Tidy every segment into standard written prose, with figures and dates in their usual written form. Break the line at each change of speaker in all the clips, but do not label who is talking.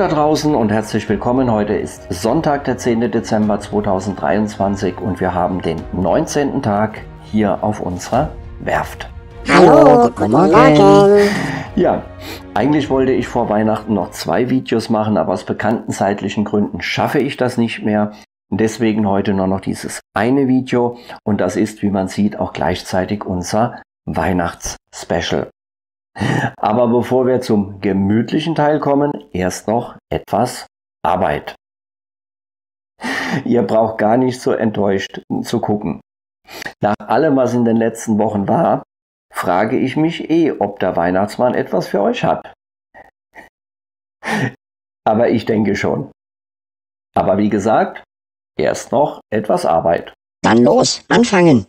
da draußen und herzlich willkommen. Heute ist Sonntag, der 10. Dezember 2023 und wir haben den 19. Tag hier auf unserer Werft.
Hallo, guten Morgen.
Ja, eigentlich wollte ich vor Weihnachten noch 2 Videos machen, aber aus bekannten zeitlichen Gründen schaffe ich das nicht mehr. Deswegen heute nur noch dieses eine Video und das ist, wie man sieht, auch gleichzeitig unser Weihnachtsspecial. Aber bevor wir zum gemütlichen Teil kommen, erst noch etwas Arbeit. Ihr braucht gar nicht so enttäuscht zu gucken. Nach allem, was in den letzten Wochen war, frage ich mich ob der Weihnachtsmann etwas für euch hat. Aber ich denke schon. Aber wie gesagt, erst noch etwas Arbeit.
Dann los, anfangen.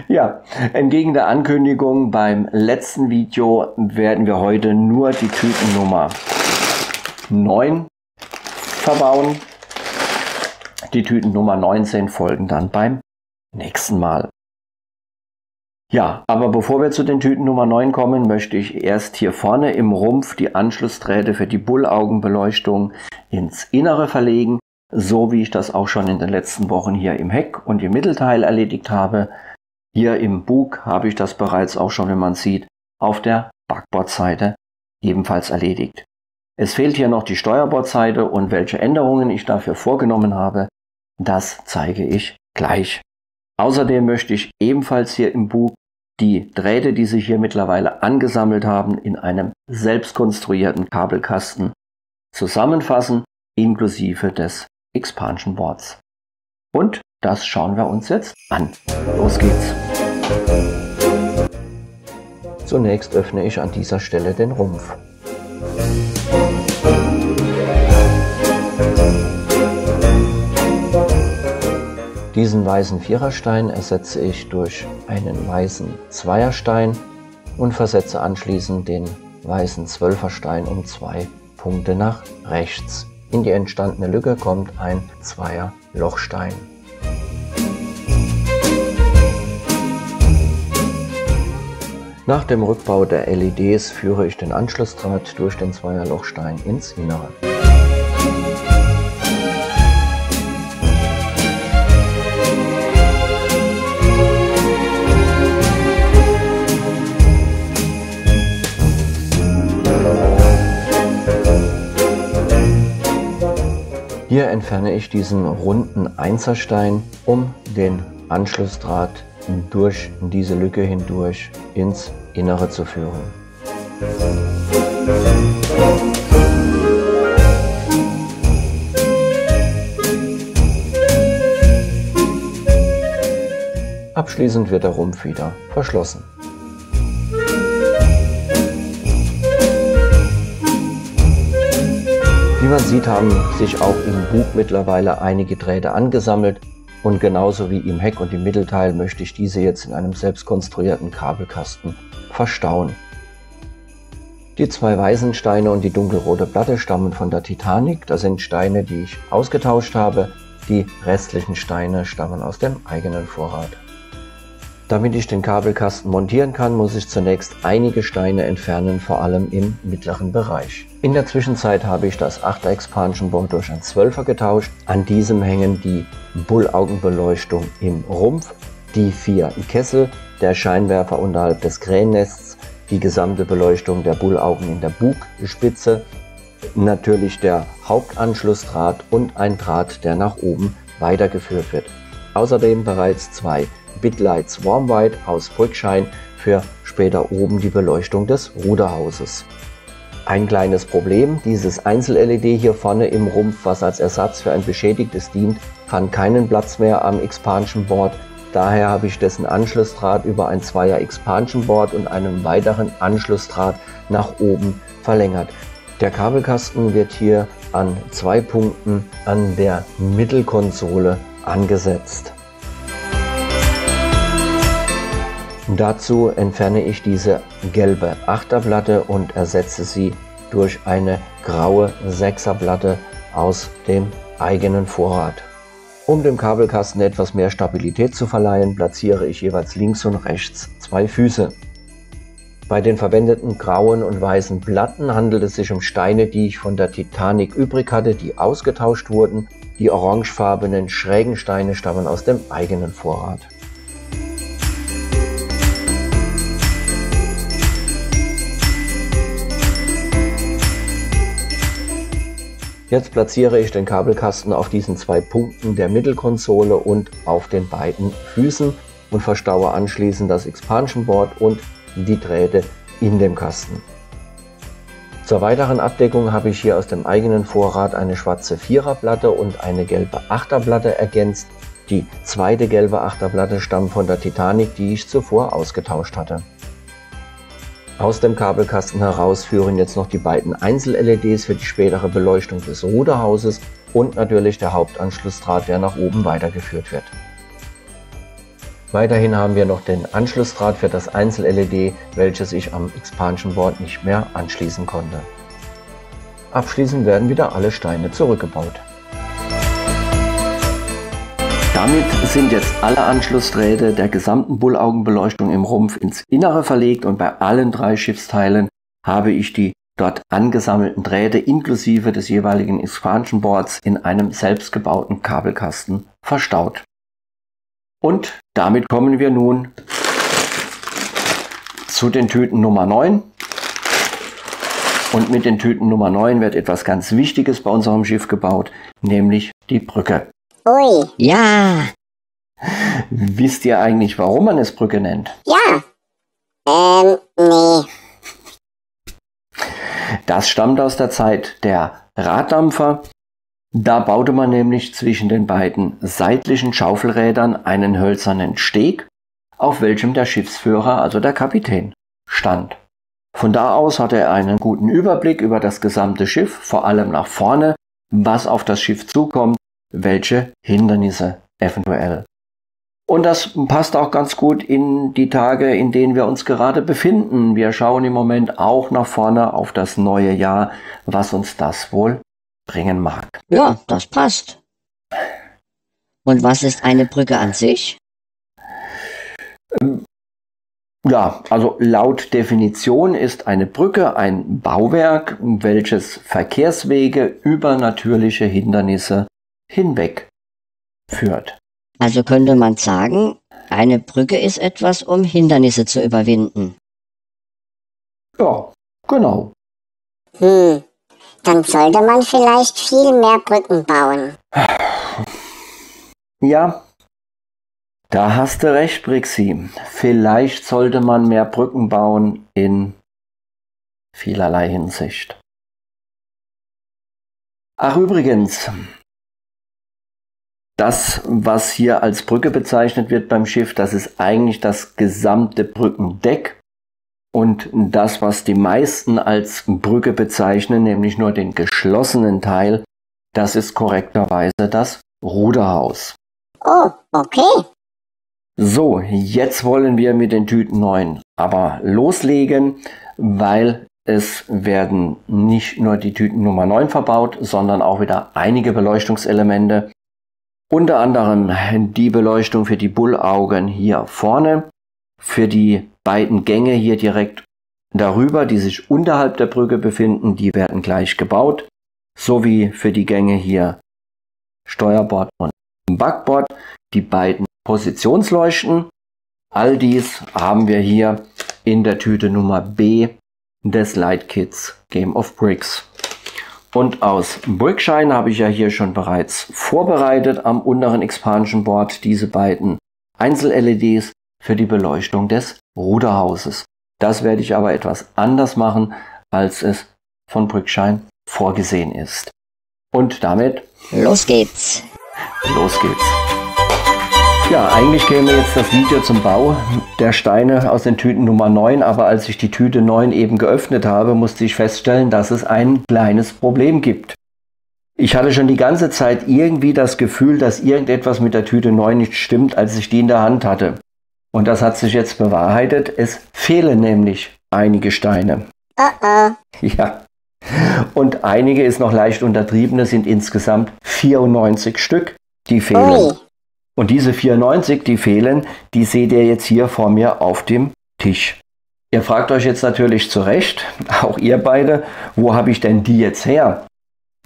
Ja, entgegen der Ankündigung beim letzten Video werden wir heute nur die Tütennummer 9 verbauen. Die Tütennummer 19 folgen dann beim nächsten Mal. Ja, aber bevor wir zu den Tüten Nummer 9 kommen, möchte ich erst hier vorne im Rumpf die Anschlussdrähte für die Bullaugenbeleuchtung ins Innere verlegen, so wie ich das auch schon in den letzten Wochen hier im Heck und im Mittelteil erledigt habe. Hier im Bug habe ich das bereits auch schon, wie man sieht, auf der Backbordseite ebenfalls erledigt. Es fehlt hier noch die Steuerbordseite und welche Änderungen ich dafür vorgenommen habe, das zeige ich gleich. Außerdem möchte ich ebenfalls hier im Bug die Drähte, die sich hier mittlerweile angesammelt haben, in einem selbst konstruierten Kabelkasten zusammenfassen, inklusive des Expansion Boards. Und das schauen wir uns jetzt an. Los geht's! Zunächst öffne ich an dieser Stelle den Rumpf. Diesen weißen Viererstein ersetze ich durch einen weißen Zweierstein und versetze anschließend den weißen Zwölferstein um 2 Punkte nach rechts. In die entstandene Lücke kommt ein Zweier-Lochstein. Nach dem Rückbau der LEDs führe ich den Anschlussdraht durch den Zweierlochstein ins Innere. Hier entferne ich diesen runden Einserstein, um den Anschlussdraht durch diese Lücke hindurch ins Innere zu führen. Abschließend wird der Rumpf wieder verschlossen. Wie man sieht, haben sich auch im Bug mittlerweile einige Drähte angesammelt und genauso wie im Heck und im Mittelteil möchte ich diese jetzt in einem selbst konstruierten Kabelkasten verstauen. Die 2 weißen Steine und die dunkelrote Platte stammen von der Titanic. Das sind Steine, die ich ausgetauscht habe. Die restlichen Steine stammen aus dem eigenen Vorrat. Damit ich den Kabelkasten montieren kann, muss ich zunächst einige Steine entfernen, vor allem im mittleren Bereich. In der Zwischenzeit habe ich das 8er Expansion Board durch ein 12er getauscht. An diesem hängen die Bullaugenbeleuchtung im Rumpf, die 4 Kessel, der Scheinwerfer unterhalb des Krähennests, die gesamte Beleuchtung der Bullaugen in der Bugspitze, natürlich der Hauptanschlussdraht und ein Draht, der nach oben weitergeführt wird. Außerdem bereits 2 Bitlights Warm White aus Brückschein für später oben die Beleuchtung des Ruderhauses. Ein kleines Problem, dieses Einzel-LED hier vorne im Rumpf, was als Ersatz für ein beschädigtes dient, fand keinen Platz mehr am Expansion Board. Daher habe ich dessen Anschlussdraht über ein 2er Expansion Board und einen weiteren Anschlussdraht nach oben verlängert. Der Kabelkasten wird hier an 2 Punkten an der Mittelkonsole angesetzt. Dazu entferne ich diese gelbe 8er Platte und ersetze sie durch eine graue 6er Platte aus dem eigenen Vorrat. Um dem Kabelkasten etwas mehr Stabilität zu verleihen, platziere ich jeweils links und rechts 2 Füße. Bei den verwendeten grauen und weißen Platten handelt es sich um Steine, die ich von der Titanic übrig hatte, die ausgetauscht wurden. Die orangefarbenen schrägen Steine stammen aus dem eigenen Vorrat. Jetzt platziere ich den Kabelkasten auf diesen 2 Punkten der Mittelkonsole und auf den beiden Füßen und verstaue anschließend das Expansion Board und die Drähte in dem Kasten. Zur weiteren Abdeckung habe ich hier aus dem eigenen Vorrat eine schwarze 4er-Platte und eine gelbe 8er-Platte ergänzt. Die zweite gelbe 8er-Platte stammt von der Titanic, die ich zuvor ausgetauscht hatte. Aus dem Kabelkasten heraus führen jetzt noch die beiden Einzel-LEDs für die spätere Beleuchtung des Ruderhauses und natürlich der Hauptanschlussdraht, der nach oben weitergeführt wird. Weiterhin haben wir noch den Anschlussdraht für das Einzel-LED, welches ich am Expansion Board nicht mehr anschließen konnte. Abschließend werden wieder alle Steine zurückgebaut. Damit sind jetzt alle Anschlussdrähte der gesamten Bullaugenbeleuchtung im Rumpf ins Innere verlegt und bei allen 3 Schiffsteilen habe ich die dort angesammelten Drähte inklusive des jeweiligen Expansion Boards in einem selbstgebauten Kabelkasten verstaut. Und damit kommen wir nun zu den Tüten Nummer 9. Und mit den Tüten Nummer 9 wird etwas ganz Wichtiges bei unserem Schiff gebaut, nämlich die Brücke.
Ui. Ja.
Wisst ihr eigentlich, warum man es Brücke nennt?
Ja. Nee.
Das stammt aus der Zeit der Raddampfer. Da baute man nämlich zwischen den beiden seitlichen Schaufelrädern einen hölzernen Steg, auf welchem der Schiffsführer, also der Kapitän, stand. Von da aus hatte er einen guten Überblick über das gesamte Schiff, vor allem nach vorne, was auf das Schiff zukommt, welche Hindernisse eventuell. Und das passt auch ganz gut in die Tage, in denen wir uns gerade befinden. Wir schauen im Moment auch nach vorne auf das neue Jahr, was uns das wohl bringen mag.
Ja, das passt. Und was ist eine Brücke an sich?
Ja, also laut Definition ist eine Brücke ein Bauwerk, welches Verkehrswege über natürliche Hindernisse hinweg führt.
Also könnte man sagen, eine Brücke ist etwas, um Hindernisse zu überwinden.
Ja, genau.
Dann sollte man vielleicht viel mehr Brücken bauen.
Ja, da hast du recht, Brixi. Vielleicht sollte man mehr Brücken bauen in vielerlei Hinsicht. Ach übrigens, das, was hier als Brücke bezeichnet wird beim Schiff, das ist eigentlich das gesamte Brückendeck. Und das, was die meisten als Brücke bezeichnen, nämlich nur den geschlossenen Teil, das ist korrekterweise das Ruderhaus.
Oh, okay.
So, jetzt wollen wir mit den Tüten 9 aber loslegen, weil es werden nicht nur die Tüten Nummer 9 verbaut, sondern auch wieder einige Beleuchtungselemente. Unter anderem die Beleuchtung für die Bullaugen hier vorne, für die beiden Gänge hier direkt darüber, die sich unterhalb der Brücke befinden, die werden gleich gebaut, sowie für die Gänge hier Steuerbord und Backbord, die beiden Positionsleuchten. All dies haben wir hier in der Tüte Nummer B des Light Kits Game of Bricks. Und aus Brickshine habe ich ja hier schon bereits vorbereitet am unteren Expansion Board diese beiden Einzel-LEDs für die Beleuchtung des Ruderhauses. Das werde ich aber etwas anders machen, als es von Brickshine vorgesehen ist. Und damit
Los geht's.
los geht's. Ja, eigentlich käme jetzt das Video zum Bau der Steine aus den Tüten Nummer 9, aber als ich die Tüte 9 eben geöffnet habe, musste ich feststellen, dass es ein kleines Problem gibt. Ich hatte schon die ganze Zeit irgendwie das Gefühl, dass irgendetwas mit der Tüte 9 nicht stimmt, als ich die in der Hand hatte. Und das hat sich jetzt bewahrheitet. Es fehlen nämlich einige Steine.
Oh.
Ja. Und einige ist noch leicht untertrieben. Es sind insgesamt 94 Stück, die fehlen.
Ui.
Und diese 94, die fehlen, die seht ihr jetzt hier vor mir auf dem Tisch. Ihr fragt euch jetzt natürlich zu Recht, auch ihr beide, wo habe ich denn die jetzt her?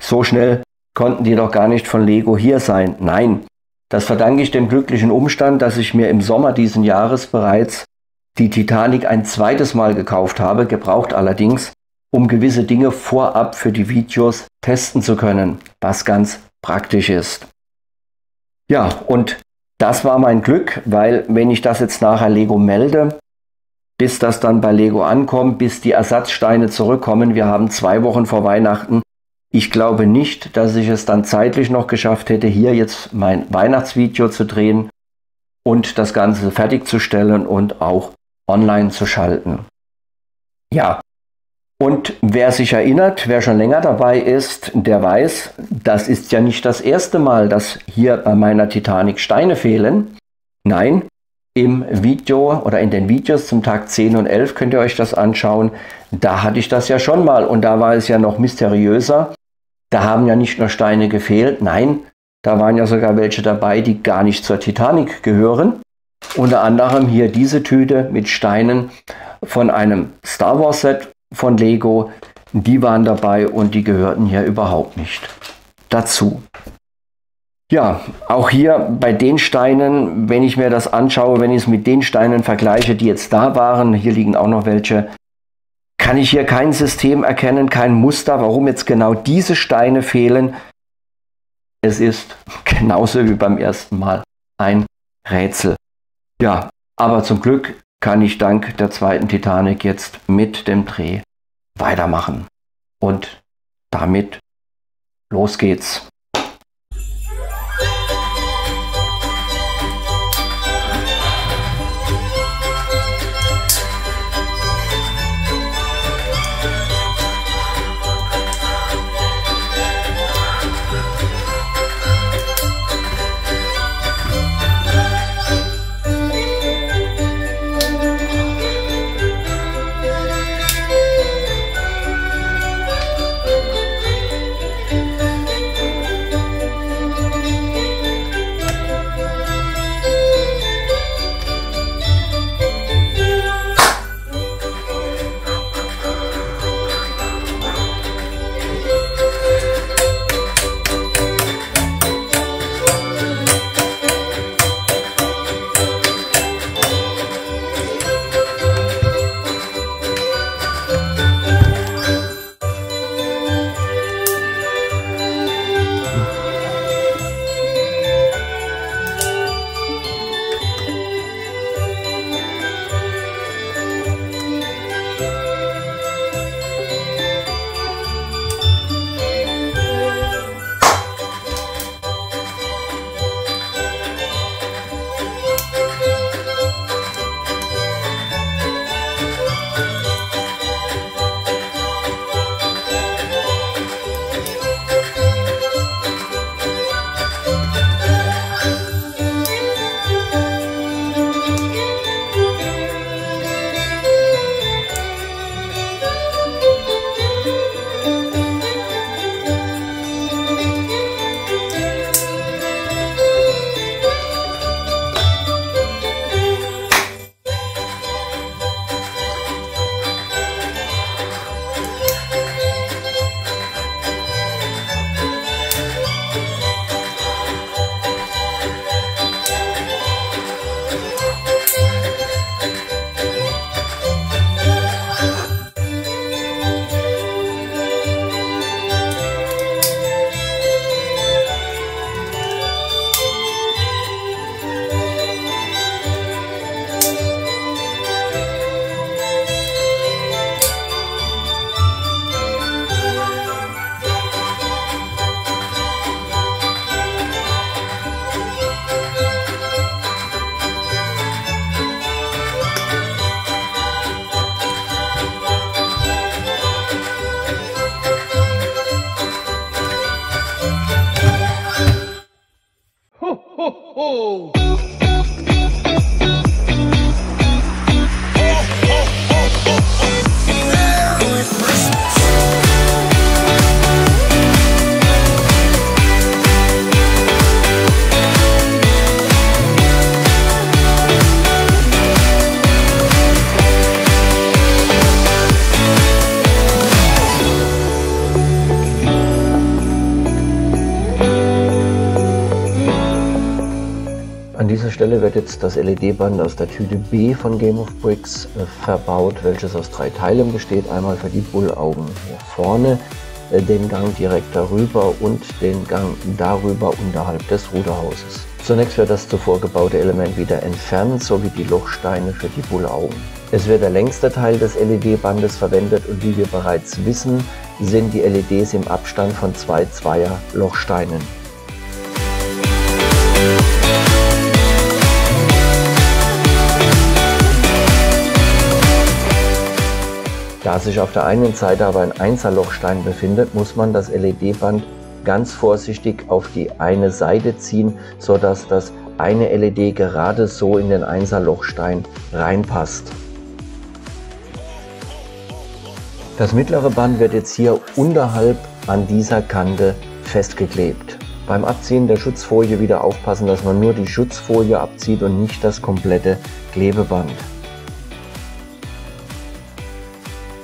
So schnell konnten die doch gar nicht von Lego hier sein. Nein, das verdanke ich dem glücklichen Umstand, dass ich mir im Sommer diesen Jahres bereits die Titanic ein zweites Mal gekauft habe, gebraucht allerdings, um gewisse Dinge vorab für die Videos testen zu können, was ganz praktisch ist. Ja, und das war mein Glück, weil wenn ich das jetzt nachher Lego melde, bis das dann bei Lego ankommt, bis die Ersatzsteine zurückkommen, wir haben 2 Wochen vor Weihnachten. Ich glaube nicht, dass ich es dann zeitlich noch geschafft hätte, hier jetzt mein Weihnachtsvideo zu drehen und das Ganze fertigzustellen und auch online zu schalten. Ja, und wer sich erinnert, wer schon länger dabei ist, der weiß, das ist ja nicht das erste Mal, dass hier bei meiner Titanic Steine fehlen. Nein, im Video oder in den Videos zum Tag 10 und 11 könnt ihr euch das anschauen. Da hatte ich das ja schon mal und da war es ja noch mysteriöser. Da haben ja nicht nur Steine gefehlt, nein, da waren ja sogar welche dabei, die gar nicht zur Titanic gehören. Unter anderem hier diese Tüte mit Steinen von einem Star Wars Set von Lego. Die waren dabei und die gehörten hier überhaupt nicht dazu. Ja, auch hier bei den Steinen, wenn ich mir das anschaue, wenn ich es mit den Steinen vergleiche, die jetzt da waren, hier liegen auch noch welche, kann ich hier kein System erkennen, kein Muster, warum jetzt genau diese Steine fehlen. Es ist genauso wie beim ersten Mal ein Rätsel. Ja, aber zum Glück kann ich dank der zweiten Titanic jetzt mit dem Dreh weitermachen. Und damit los geht's. An dieser Stelle wird jetzt das LED-Band aus der Tüte B von Game of Bricks verbaut, welches aus 3 Teilen besteht. Einmal für die Bullaugen hier vorne, den Gang direkt darüber und den Gang darüber unterhalb des Ruderhauses. Zunächst wird das zuvor gebaute Element wieder entfernt, sowie die Lochsteine für die Bullaugen. Es wird der längste Teil des LED-Bandes verwendet und wie wir bereits wissen, sind die LEDs im Abstand von 2 Zweier-Lochsteinen. Da sich auf der einen Seite aber ein Einser-Lochstein befindet, muss man das LED-Band ganz vorsichtig auf die eine Seite ziehen, sodass das eine LED gerade so in den Einser-Lochstein reinpasst. Das mittlere Band wird jetzt hier unterhalb an dieser Kante festgeklebt. Beim Abziehen der Schutzfolie wieder aufpassen, dass man nur die Schutzfolie abzieht und nicht das komplette Klebeband.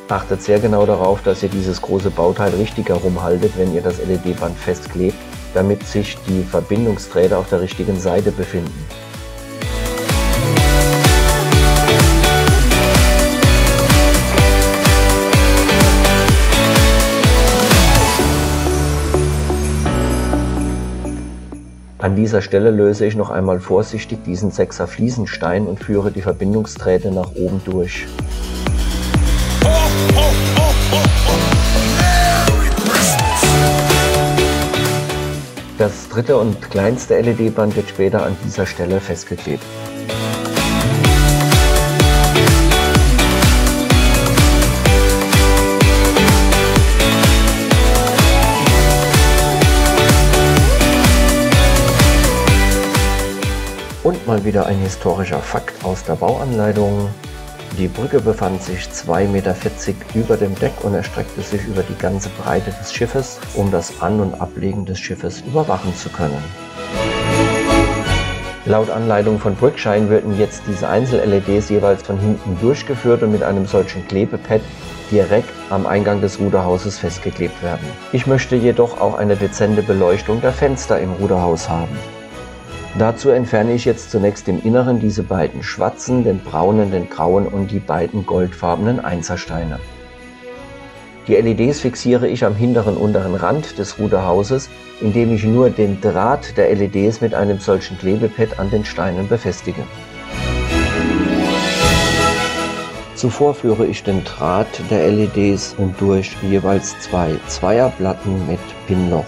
Achtet sehr genau darauf, dass ihr dieses große Bauteil richtig herumhaltet, wenn ihr das LED-Band festklebt, damit sich die Verbindungsträger auf der richtigen Seite befinden. An dieser Stelle löse ich noch einmal vorsichtig diesen 6er Fliesenstein und führe die Verbindungsträger nach oben durch. Das dritte und kleinste LED-Band wird später an dieser Stelle festgeklebt. Und mal wieder ein historischer Fakt aus der Bauanleitung. Die Brücke befand sich 2,40 Meter über dem Deck und erstreckte sich über die ganze Breite des Schiffes, um das An- und Ablegen des Schiffes überwachen zu können. Laut Anleitung von Brickshine werden jetzt diese Einzel-LEDs jeweils von hinten durchgeführt und mit einem solchen Klebepad direkt am Eingang des Ruderhauses festgeklebt werden. Ich möchte jedoch auch eine dezente Beleuchtung der Fenster im Ruderhaus haben. Dazu entferne ich jetzt zunächst im Inneren diese beiden schwarzen, den braunen, den grauen und die beiden goldfarbenen Einsersteine. Die LEDs fixiere ich am hinteren unteren Rand des Ruderhauses, indem ich nur den Draht der LEDs mit einem solchen Klebepad an den Steinen befestige. Zuvor führe ich den Draht der LEDs durch jeweils 2 Zweierplatten mit Pinloch.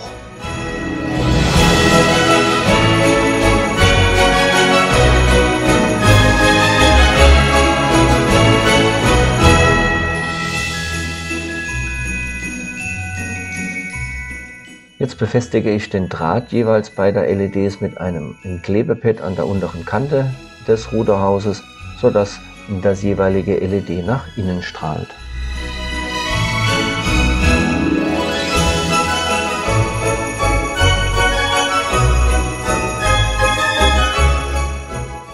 Jetzt befestige ich den Draht jeweils beider LEDs mit einem Klebepad an der unteren Kante des Ruderhauses, sodass das jeweilige LED nach innen strahlt.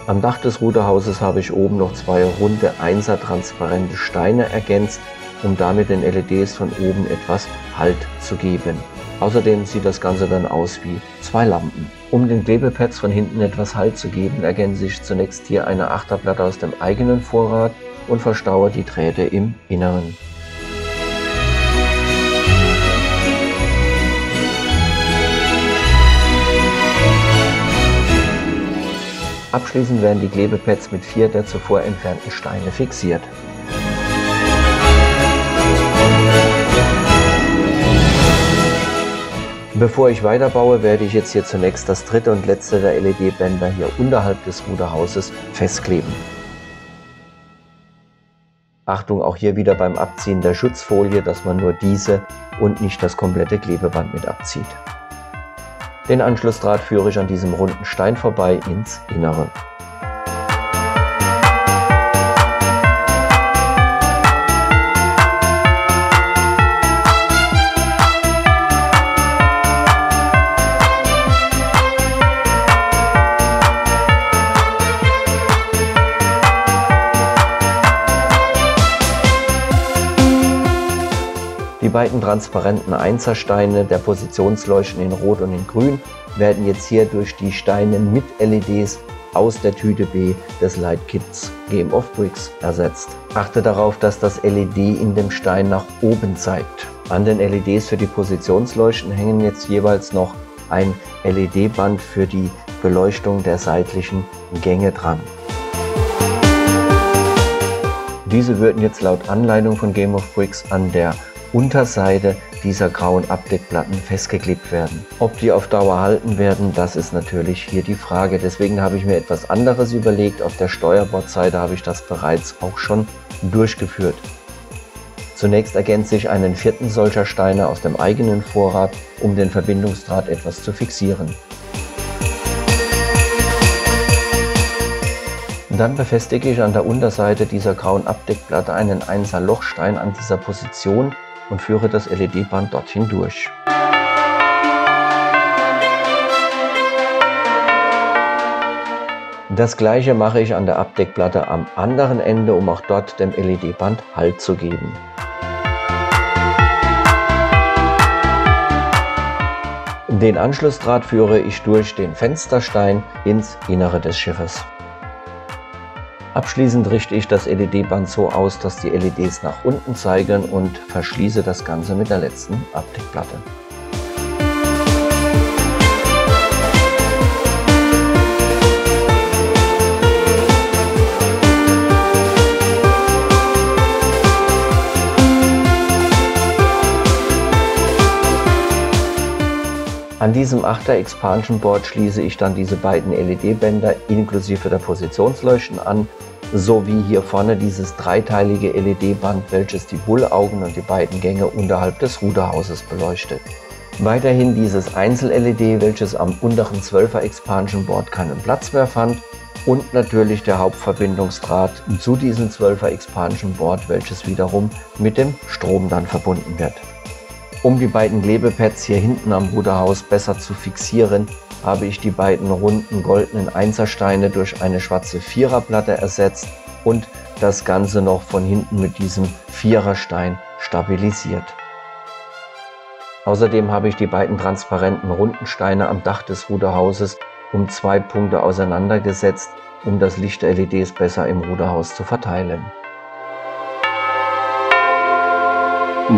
Am Dach des Ruderhauses habe ich oben noch 2 runde Einser-transparente Steine ergänzt, um damit den LEDs von oben etwas Halt zu geben. Außerdem sieht das Ganze dann aus wie 2 Lampen. Um den Klebepads von hinten etwas Halt zu geben, ergänze ich zunächst hier eine Achterplatte aus dem eigenen Vorrat und verstaue die Drähte im Inneren. Abschließend werden die Klebepads mit 4 der zuvor entfernten Steine fixiert. Bevor ich weiterbaue, werde ich jetzt hier zunächst das dritte und letzte der LED-Bänder hier unterhalb des Ruderhauses festkleben. Achtung, auch hier wieder beim Abziehen der Schutzfolie, dass man nur diese und nicht das komplette Klebeband mit abzieht. Den Anschlussdraht führe ich an diesem runden Stein vorbei ins Innere. Die beiden transparenten Einsersteine der Positionsleuchten in Rot und in Grün werden jetzt hier durch die Steine mit LEDs aus der Tüte B des Light-Kits Game of Bricks ersetzt. Achte darauf, dass das LED in dem Stein nach oben zeigt. An den LEDs für die Positionsleuchten hängen jetzt jeweils noch ein LED-Band für die Beleuchtung der seitlichen Gänge dran. Diese würden jetzt laut Anleitung von Game of Bricks an der Unterseite dieser grauen Abdeckplatten festgeklebt werden. Ob die auf Dauer halten werden, das ist natürlich hier die Frage. Deswegen habe ich mir etwas anderes überlegt. Auf der Steuerbordseite habe ich das bereits auch schon durchgeführt. Zunächst ergänze ich einen vierten solcher Steine aus dem eigenen Vorrat, um den Verbindungsdraht etwas zu fixieren. Dann befestige ich an der Unterseite dieser grauen Abdeckplatte einen 1er Lochstein an dieser Position und führe das LED-Band dorthin durch. Das gleiche mache ich an der Abdeckplatte am anderen Ende, um auch dort dem LED-Band Halt zu geben. Den Anschlussdraht führe ich durch den Fensterstein ins Innere des Schiffes. Abschließend richte ich das LED-Band so aus, dass die LEDs nach unten zeigen und verschließe das Ganze mit der letzten Abdeckplatte. An diesem 8er Expansion Board schließe ich dann diese beiden LED-Bänder inklusive der Positionsleuchten an, sowie hier vorne dieses dreiteilige LED-Band, welches die Bullaugen und die beiden Gänge unterhalb des Ruderhauses beleuchtet. Weiterhin dieses Einzel-LED, welches am unteren 12er Expansion Board keinen Platz mehr fand, und natürlich der Hauptverbindungsdraht zu diesem 12er Expansion Board, welches wiederum mit dem Strom dann verbunden wird. Um die beiden Klebepads hier hinten am Ruderhaus besser zu fixieren, habe ich die beiden runden goldenen Einsersteine durch eine schwarze Viererplatte ersetzt und das Ganze noch von hinten mit diesem Viererstein stabilisiert. Außerdem habe ich die beiden transparenten runden Steine am Dach des Ruderhauses um 2 Punkte auseinandergesetzt, um das Licht der LEDs besser im Ruderhaus zu verteilen.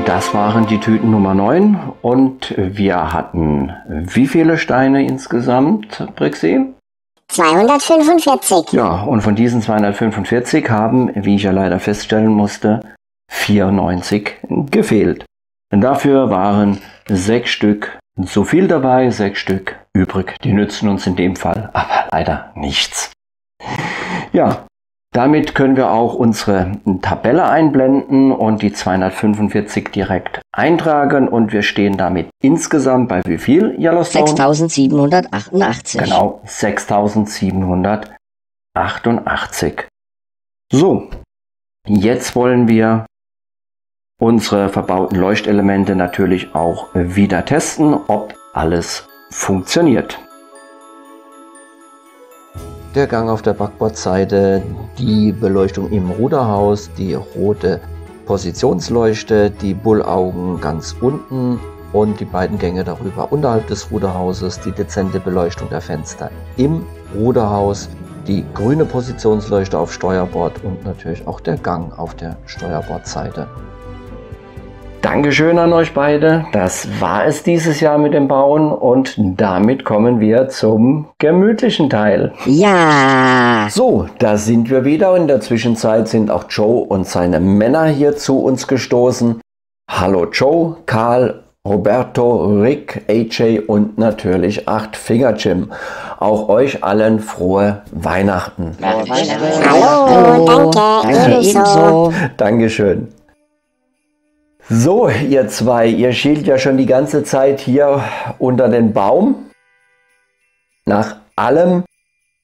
Das waren die Tüten Nummer 9 und wir hatten wie viele Steine insgesamt, Brixi?
245.
Ja, und von diesen 245 haben, wie ich ja leider feststellen musste, 94 gefehlt. Dafür waren 6 Stück zu viel dabei, 6 Stück übrig. Die nützen uns in dem Fall aber leider nichts. Ja. Damit können wir auch unsere Tabelle einblenden und die 245 direkt eintragen und wir stehen damit insgesamt bei wie viel, Yellowstone?
6788.
Genau, 6788. So, jetzt wollen wir unsere verbauten Leuchtelemente natürlich auch wieder testen, ob alles funktioniert. Der Gang auf der Backbordseite, die Beleuchtung im Ruderhaus, die rote Positionsleuchte, die Bullaugen ganz unten und die beiden Gänge darüber unterhalb des Ruderhauses, die dezente Beleuchtung der Fenster im Ruderhaus, die grüne Positionsleuchte auf Steuerbord und natürlich auch der Gang auf der Steuerbordseite. Dankeschön an euch beide. Das war es dieses Jahr mit dem Bauen und damit kommen wir zum gemütlichen Teil.
Ja!
So, da sind wir wieder und in der Zwischenzeit sind auch Joe und seine Männer hier zu uns gestoßen. Hallo Joe, Karl, Roberto, Rick, AJ und natürlich 8-Finger Jim. Auch euch allen frohe Weihnachten.
Hallo, danke, ebenso.
Dankeschön. So, ihr zwei, ihr schielt ja schon die ganze Zeit hier unter den Baum. Nach allem,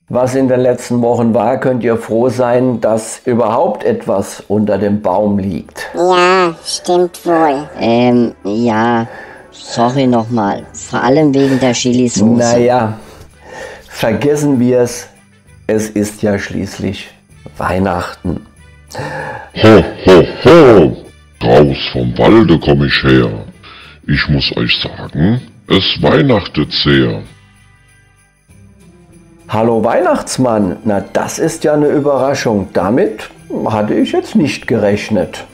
was in den letzten Wochen war, könnt ihr froh sein, dass überhaupt etwas unter dem Baum liegt.
Ja, stimmt wohl.
Ja, sorry nochmal. Vor allem wegen der Chili-Soße.
Naja, vergessen wir es. Es ist ja schließlich Weihnachten.
Ho, ho, ho! Raus vom Walde komm ich her. Ich muss euch sagen, es weihnachtet sehr.
Hallo Weihnachtsmann, na das ist ja eine Überraschung. Damit hatte ich jetzt nicht gerechnet.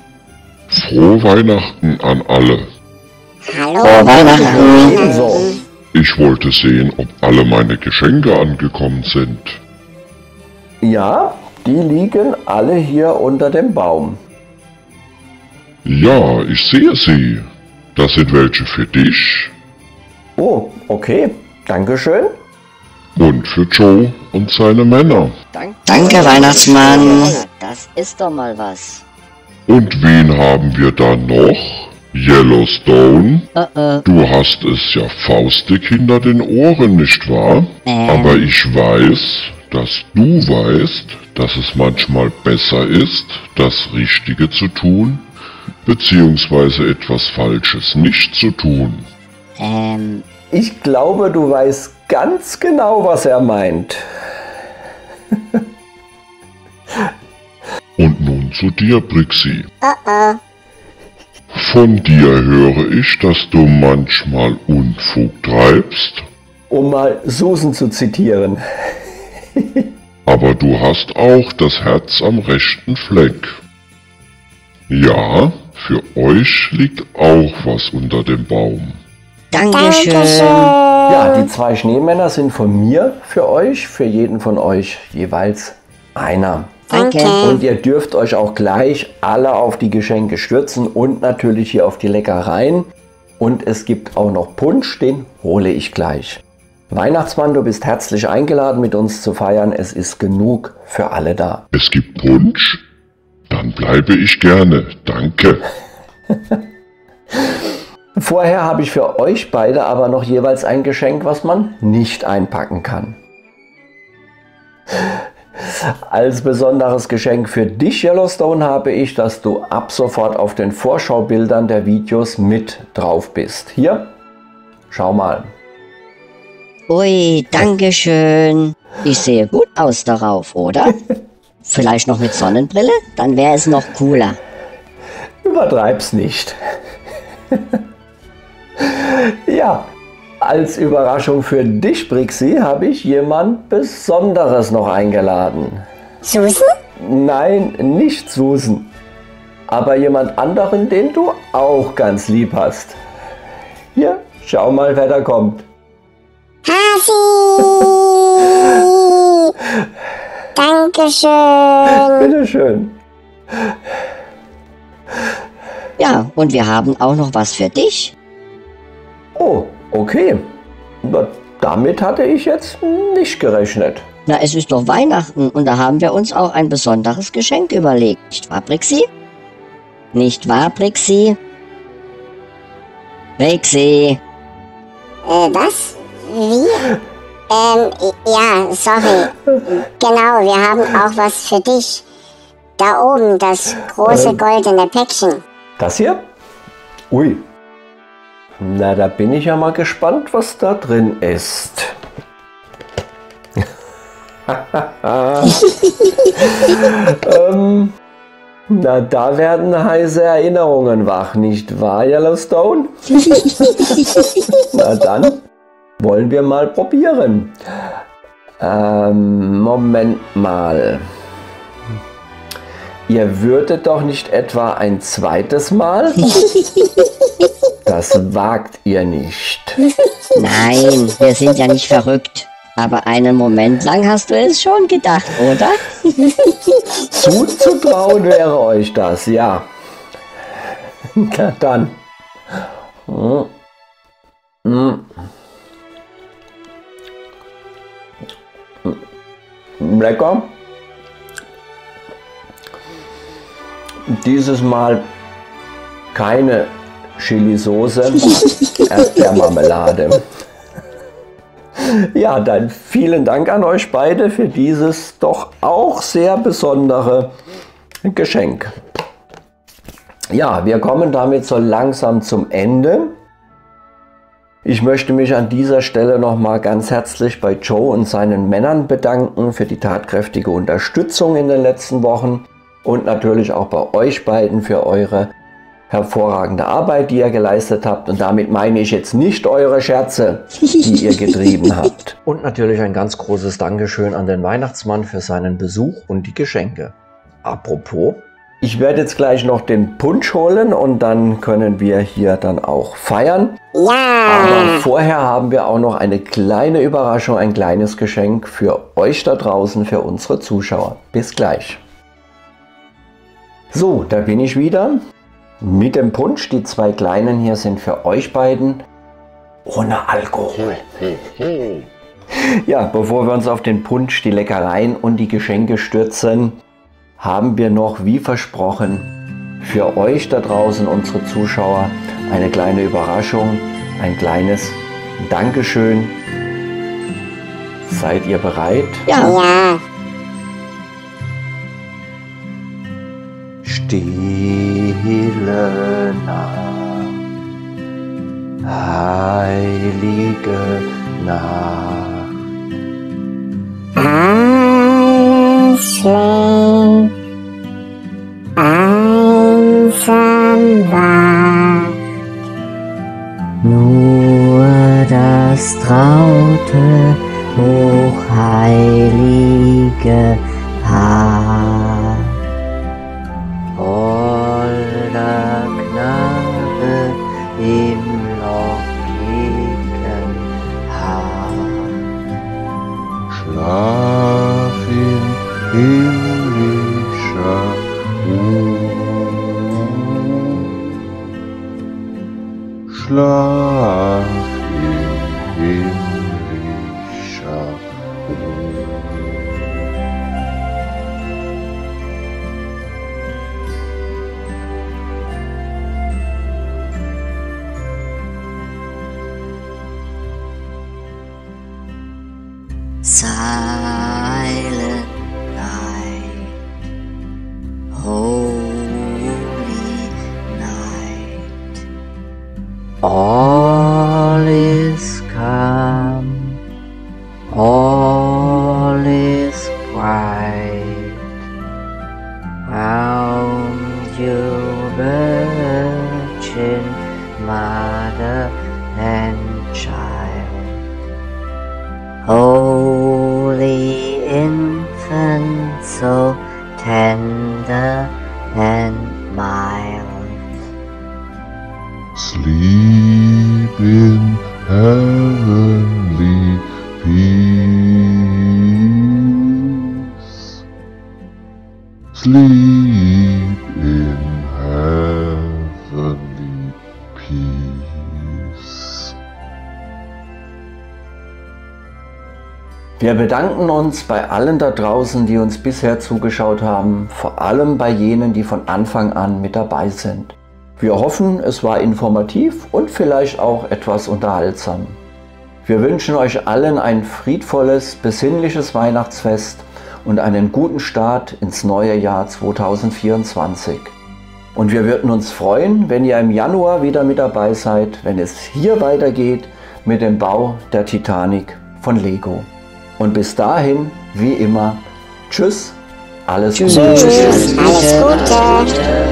Frohe Weihnachten an alle.
Hallo.
Frohe Weihnachten.
Ebenso.
Ich wollte sehen, ob alle meine Geschenke angekommen sind.
Ja, die liegen alle hier unter dem Baum.
Ja, ich sehe sie. Das sind welche für dich
Oh, okay. Dankeschön.
und für Joe und seine Männer.
Danke, Weihnachtsmann. Das ist doch mal was.
Und wen haben wir da noch? Yellowstone? Du hast es ja faustdick hinter den Ohren, nicht wahr? Aber ich weiß, dass du weißt, dass es manchmal besser ist, das Richtige zu tun, beziehungsweise etwas Falsches nicht zu tun.
Ich glaube, du weißt ganz genau, was er meint.
Und nun zu dir, Brixi.
Oh.
Von dir höre ich, dass du manchmal Unfug treibst,
Um mal Susan zu zitieren.
aber du hast auch das Herz am rechten Fleck. Ja, für euch liegt auch was unter dem Baum.
Dankeschön.
Ja, die 2 Schneemänner sind von mir für euch, für jeden von euch jeweils einer.
Danke.
Und ihr dürft euch auch gleich alle auf die Geschenke stürzen und natürlich hier auf die Leckereien. Und es gibt auch noch Punsch, den hole ich gleich. Weihnachtsmann, du bist herzlich eingeladen, mit uns zu feiern. Es ist genug für alle da.
Es gibt Punsch? Dann bleibe ich gerne, danke.
Vorher habe ich für euch beide aber noch jeweils ein Geschenk, was man nicht einpacken kann. Als besonderes Geschenk für dich, Yellowstone, habe ich, dass du ab sofort auf den Vorschaubildern der Videos mit drauf bist. Hier, schau mal.
Ui, Dankeschön. Ich sehe gut aus darauf, oder? Vielleicht noch mit Sonnenbrille? Dann wäre es noch cooler.
Übertreib's nicht. Ja, als Überraschung für dich, Brixi, habe ich jemand Besonderes noch eingeladen.
Susan?
Nein, nicht Susan. Aber jemand anderen, den du auch ganz lieb hast. Hier, schau mal, wer da kommt.
Hasi! Dankeschön.
Bitteschön.
Ja, und wir haben auch noch was für dich.
Oh, okay. Na, damit hatte ich jetzt nicht gerechnet.
Na, es ist doch Weihnachten und da haben wir uns auch ein besonderes Geschenk überlegt. Nicht wahr, Brixi? Nicht wahr, Brixi? Brixi.
Was? Wie? Ja, sorry. Genau, wir haben auch was für dich. Da oben, das große goldene Päckchen.
Das hier? Ui. Na, da bin ich ja mal gespannt, was da drin ist. Na, da werden heiße Erinnerungen wach, nicht wahr, Yellowstone? Na dann, wollen wir mal probieren. Moment mal. Ihr würdet doch nicht etwa ein zweites Mal? Das wagt ihr nicht.
Nein, wir sind ja nicht verrückt. Aber einen Moment lang hast du es schon gedacht, oder?
Zuzutrauen wäre euch das, ja. Na dann. Lecker. Dieses Mal keine Chili-Soße, Erdbeermarmelade. Ja, dann vielen Dank an euch beide für dieses doch auch sehr besondere Geschenk. Ja, wir kommen damit so langsam zum Ende. Ich möchte mich an dieser Stelle nochmal ganz herzlich bei Joe und seinen Männern bedanken für die tatkräftige Unterstützung in den letzten Wochen und natürlich auch bei euch beiden für eure hervorragende Arbeit, die ihr geleistet habt. Und damit meine ich jetzt nicht eure Scherze, die ihr getrieben habt. Und natürlich ein ganz großes Dankeschön an den Weihnachtsmann für seinen Besuch und die Geschenke. Apropos, ich werde jetzt gleich noch den Punsch holen und dann können wir hier dann auch feiern.
Ja.
Aber vorher haben wir auch noch eine kleine Überraschung, ein kleines Geschenk für euch da draußen, für unsere Zuschauer. Bis gleich. So, da bin ich wieder mit dem Punsch. Die 2 kleinen hier sind für euch beiden ohne Alkohol. Ja, bevor wir uns auf den Punsch, die Leckereien und die Geschenke stürzen, haben wir noch, wie versprochen, für euch da draußen, unsere Zuschauer, eine kleine Überraschung, ein kleines Dankeschön. Seid ihr bereit?
Ja.
Ja.
Stille Nacht, heilige Nacht,
Alles schläft, einsam wacht,
Nur das traute, hochheilige Paar.
holder Knabe im lockigen Haar. Schlaf in himmlischer Ruhe. Schlaf in himmlischer Ruhe.
Silent night, holy night, all is calm, all is bright, round you Virgin Mother and Child. Holy infant, so tender and mild.
Sleep in heavenly peace. Sleep in heavenly peace.
Wir bedanken uns bei allen da draußen, die uns bisher zugeschaut haben, vor allem bei jenen, die von Anfang an mit dabei sind. Wir hoffen, es war informativ und vielleicht auch etwas unterhaltsam. Wir wünschen euch allen ein friedvolles, besinnliches Weihnachtsfest und einen guten Start ins neue Jahr 2024. Und wir würden uns freuen, wenn ihr im Januar wieder mit dabei seid, wenn es hier weitergeht mit dem Bau der Titanic von Lego. Und bis dahin, wie immer, tschüss, alles Gute.
Tschüss, alles Gute.